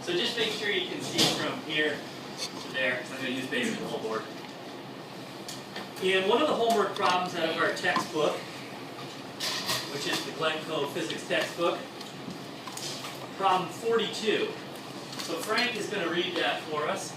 So just make sure you can see from here to there, because I'm going to use basically the whole board. And one of the homework problems out of our textbook, which is the Glencoe physics textbook, problem 42. So Frank is going to read that for us.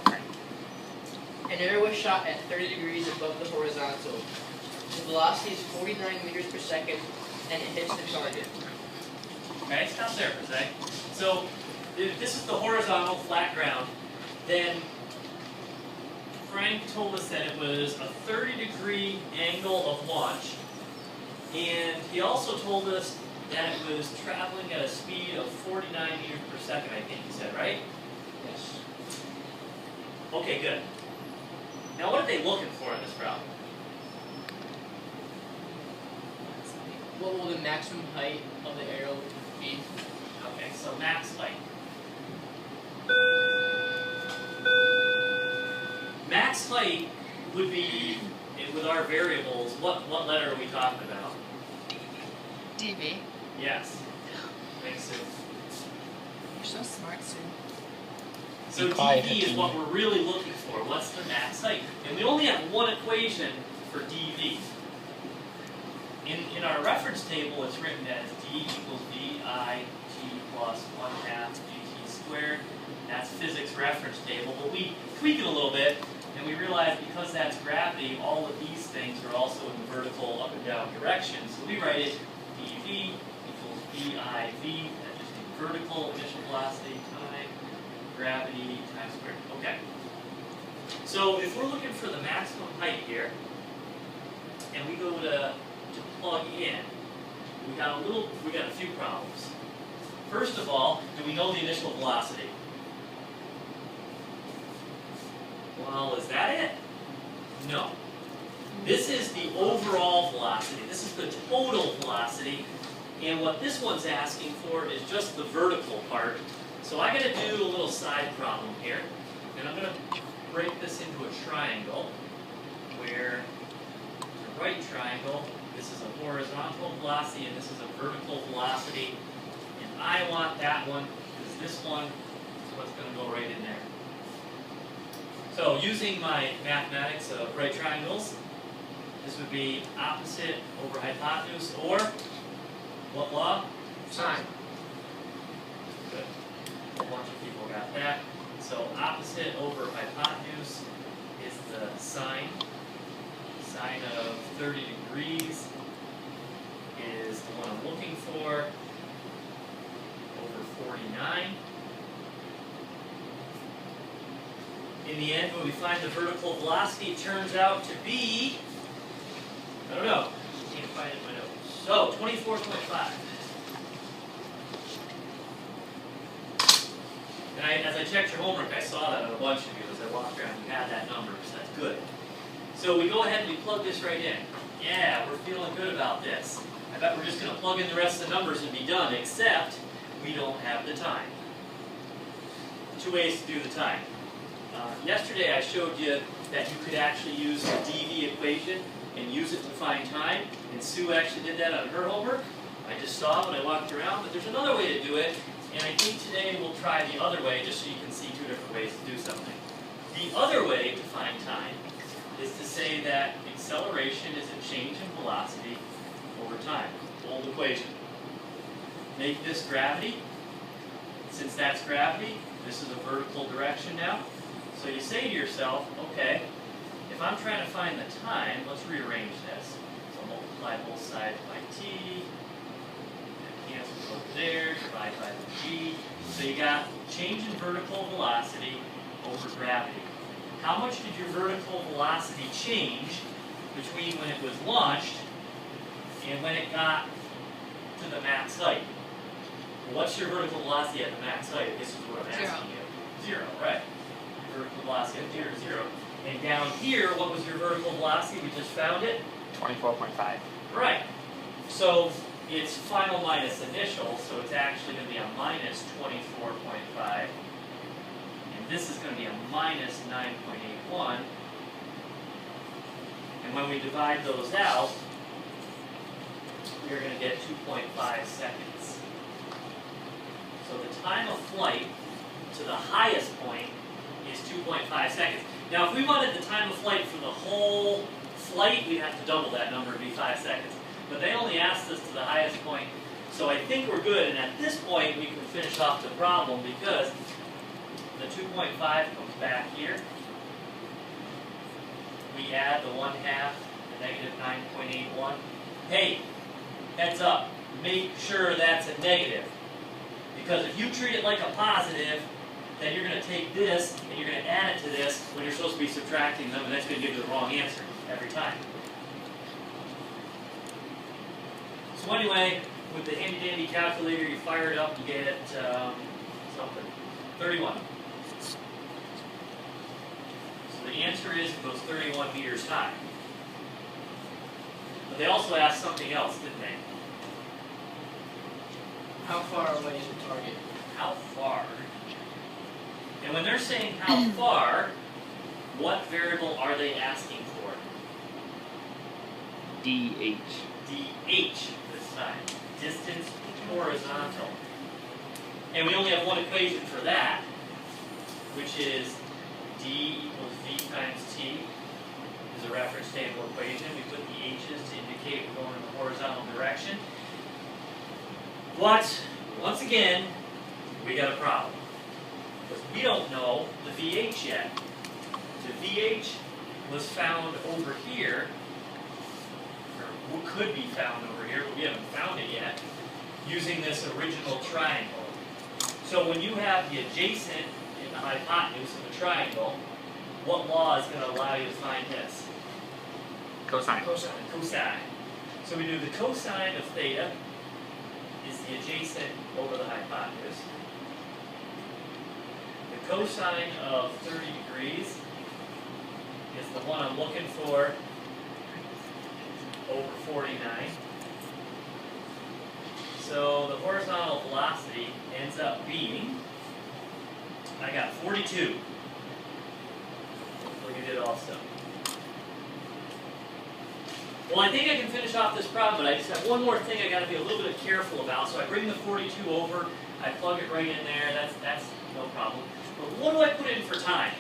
An arrow was shot at 30 degrees above the horizontal. The velocity is 49 meters per second, and it hits the target. Okay, stop there for a sec. So if this is the horizontal flat ground, then Frank told us that it was a 30-degree angle of launch, and he also told us that it was traveling at a speed of 49 meters per second, I think he said, right? Yes. Okay, good. Now what are they looking for in this problem? What will the maximum height of the arrow be? Okay, so max height. Max height would be, with our variables, what letter are we talking about? DV. Yes. Thanks, Sue. You're so smart, Sue. So dV is what we're really looking for. What's the max height? And we only have one equation for dV. In our reference table, it's written as d equals VIT plus 1/2 GT squared. That's physics reference table. But we tweak it a little bit, and we realize because that's gravity, all of these things are also in vertical up and down directions. So we write it dV equals VIV, that's just the vertical initial velocity time gravity times squared. Okay. So if we're looking for the maximum height here, and we go to plug in, we got a few problems. First of all, do we know the initial velocity? Well, is that it? No. This is the overall velocity. This is the total velocity. And what this one's asking for is just the vertical part. So I'm going to do a little side problem here. And I'm going to break this into a triangle where the right triangle, this is a horizontal velocity and this is a vertical velocity. And I want that one because this one is what's going to go right in there. So using my mathematics of right triangles, this would be opposite over hypotenuse, or what law? Sine. Good. A bunch of people got that. So opposite over hypotenuse is the sine. Sine of 30 degrees is the one I'm looking for, over 49. In the end, when we find the vertical velocity, it turns out to be, I don't know, can't find it in my notes. So, 24.5. And as I checked your homework, I saw that on a bunch of you as I walked around. You had that number, so that's good. So we go ahead and we plug this right in. Yeah, we're feeling good about this. I bet we're just going to plug in the rest of the numbers and be done, except we don't have the time. Two ways to do the time. Yesterday I showed you that you could actually use the dV equation and use it to find time, and Sue actually did that on her homework. I just saw it when I walked around, but there's another way to do it, and I think today we'll try the other way just so you can see two different ways to do something. The other way to find time is to say that acceleration is a change in velocity over time. Old equation. Make this gravity. Since that's gravity, this is a vertical direction now. So you say to yourself, okay, if I'm trying to find the time, let's rearrange this. So multiply both sides by t, and cancel over there, divide by the g. So you got change in vertical velocity over gravity. How much did your vertical velocity change between when it was launched and when it got to the max height? Well, what's your vertical velocity at the max height? This is what I'm asking you. 0, right. Vertical velocity of 0. And down here, what was your vertical velocity? We just found it? 24.5. Right. So it's final minus initial, so it's actually going to be a minus 24.5. And this is going to be a minus 9.81. And when we divide those out, we're going to get 2.5 seconds. So the time of flight to the highest point is 2.5 seconds. Now if we wanted the time of flight for the whole flight, we'd have to double that number to be 5 seconds. But they only asked us to the highest point, so I think we're good. And at this point, we can finish off the problem because the 2.5 comes back here. We add the 1/2, the negative 9.81. Hey, heads up, make sure that's a negative. Because if you treat it like a positive, then you're going to take this and you're going to add it to this when you're supposed to be subtracting them, and that's going to give you the wrong answer every time. So anyway, with the handy dandy calculator, you fire it up, you get something, 31. So the answer is it goes 31 meters high. But they also asked something else, didn't they? How far away is the target? How far? And when they're saying how far, what variable are they asking for? DH. DH this time. Distance horizontal. And we only have one equation for that, which is D equals V times T is a reference table equation. We put the H's to indicate we're going in the horizontal direction. But, once again, we got a problem. Because we don't know the VH yet. The VH was found over here, or could be found over here, but we haven't found it yet, using this original triangle. So when you have the adjacent and the hypotenuse of a triangle, what law is going to allow you to find this? Cosine. Cosine. Cosine. So we do the cosine of theta is the adjacent over the hypotenuse. The cosine of 30 degrees is the one I'm looking for over 49. So the horizontal velocity ends up being, I got 42. Look at it also. Well, I think I can finish off this problem, but I just have one more thing I got to be a little bit careful about. So I bring the 42 over, I plug it right in there, that's no problem. But what do I put in for time?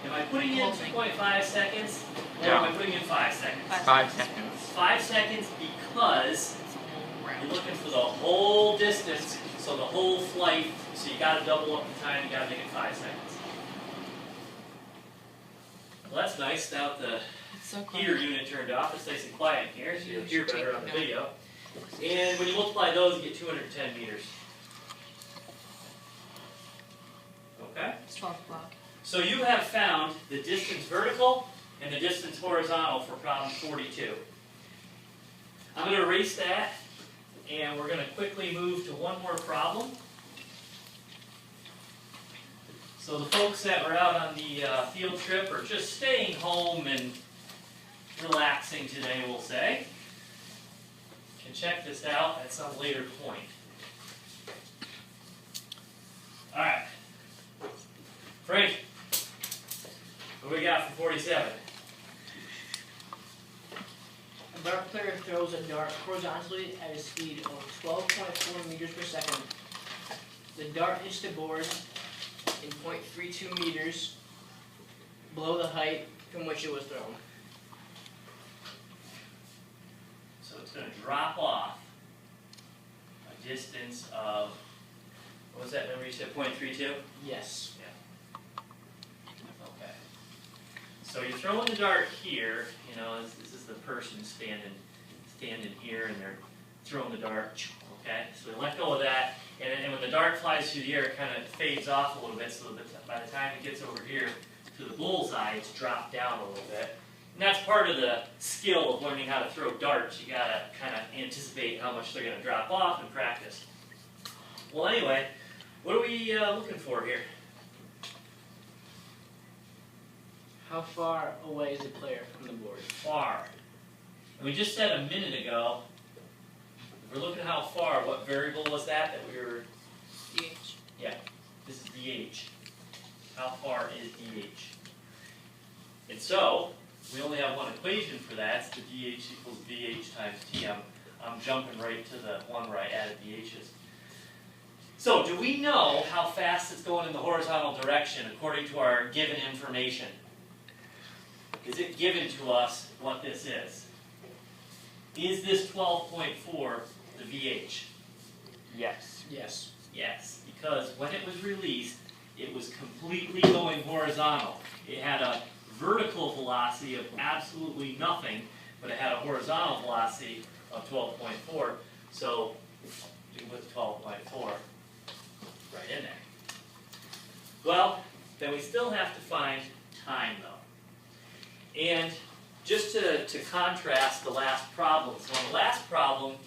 Am I putting in 2.5 seconds, or am I putting in 5 seconds? 5 seconds. 5 seconds because you're looking for the whole distance, so the whole flight, so you got to double up the time, you got to make it 5 seconds. Well, that's nice. Now the So heater unit turned off. It's nice and quiet in here, so you'll hear better on the video. And when you multiply those, you get 210 meters. Okay? It's 12 o'clock. So you have found the distance vertical and the distance horizontal for problem 42. I'm going to erase that, and we're going to quickly move to one more problem. So the folks that were out on the field trip are just staying home and relaxing today, we'll say, can check this out at some later point. All right. Frank, what do we got for 47? A dart player throws a dart horizontally at a speed of 12.4 meters per second. The dart hits the board in 0.32 meters below the height from which it was thrown. So it's going to drop off a distance of, what was that number you said, 0.32? Yes. Okay. So you're throwing the dart here, you know, this is the person standing here, and they're throwing the dart, okay? So we let go of that, and when the dart flies through the air, it kind of fades off a little bit, so that by the time it gets over here to the bullseye, it's dropped down a little bit. And that's part of the skill of learning how to throw darts. You gotta kind of anticipate how much they're gonna drop off and practice. Well, anyway, what are we looking for here? How far away is the player from the board? Far. And we just said a minute ago, if we're looking at how far, what variable was that we were? DH. Yeah, this is DH. How far is DH? And so, we only have one equation for that. It's the DH equals VH times T. I'm jumping right to the one where I added the H's. So, do we know how fast it's going in the horizontal direction according to our given information? Is it given to us what this is? Is this 12.4 the VH? Yes. Yes. Yes, because when it was released, it was completely going horizontal. It had a vertical velocity of absolutely nothing, but it had a horizontal velocity of 12.4. So you can put the 12.4 right in there. Well, then we still have to find time though. And just to contrast the last problem. So on the last problem,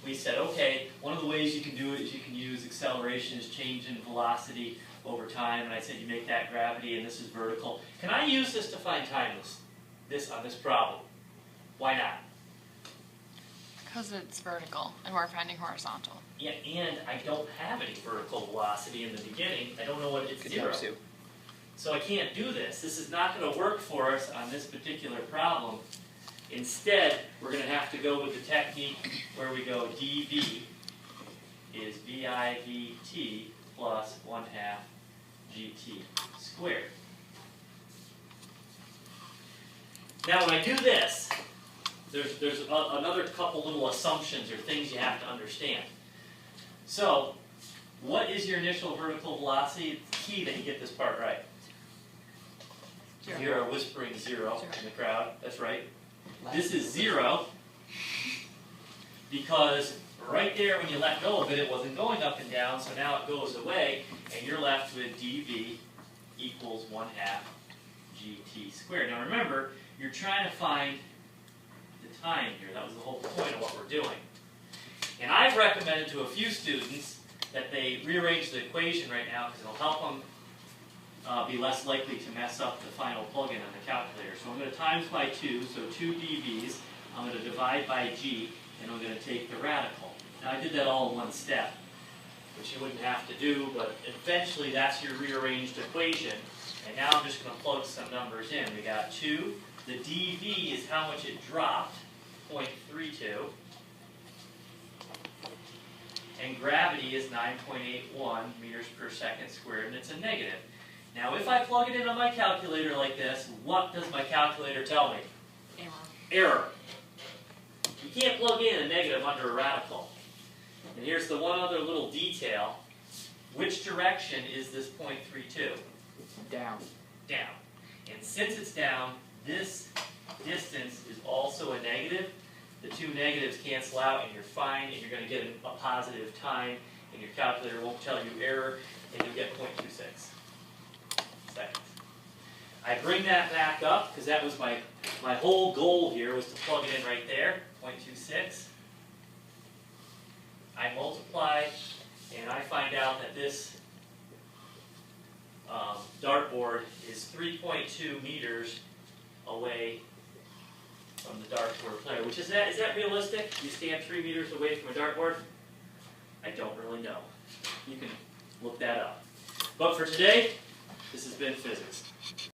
we said, okay, one of the ways you can do it is you can use acceleration as change in velocity over time. And I said you make that gravity and this is vertical. Can I use this to find time on this problem? Why not? Because it's vertical and we're finding horizontal. Yeah, and I don't have any vertical velocity in the beginning. I don't know what it's zero. So I can't do this. This is not going to work for us on this particular problem. Instead, we're going to have to go with the technique where we go dv is VIVT plus 1/2 GT squared. Now when I do this, there's another couple little assumptions or things you have to understand. So, what is your initial vertical velocity? It's key that you get this part right. Zero. You're a whispering zero Zero. in the crowd. That's right. This is 0 because right there when you let go of it, it wasn't going up and down, so now it goes away, and you're left with dv equals 1/2 GT squared. Now remember, you're trying to find the time here. That was the whole point of what we're doing. And I've recommended to a few students that they rearrange the equation right now because it'll help them be less likely to mess up the final plug-in on the calculator. So I'm going to times by 2, so 2 dVs. I'm going to divide by g, and I'm going to take the radical. Now I did that all in one step, which you wouldn't have to do, but eventually that's your rearranged equation. And now I'm just going to plug some numbers in. We got 2. The dV is how much it dropped, 0.32. And gravity is 9.81 meters per second squared, and it's a negative. Now if I plug it in on my calculator like this, what does my calculator tell me? Error. Error. You can't plug in a negative under a radical. And here's the one other little detail. Which direction is this 0.32? Down. Down. And since it's down, this distance is also a negative. The two negatives cancel out and you're fine, and you're going to get a positive time, and your calculator won't tell you error, and you'll get 0.26 seconds. I bring that back up because that was my whole goal here was to plug it in right there, 0.26. I multiply, and I find out that this dartboard is 3.2 meters away from the dartboard player. Which is that realistic? You stand 3 meters away from a dartboard? I don't really know. You can look that up. But for today, this has been physics.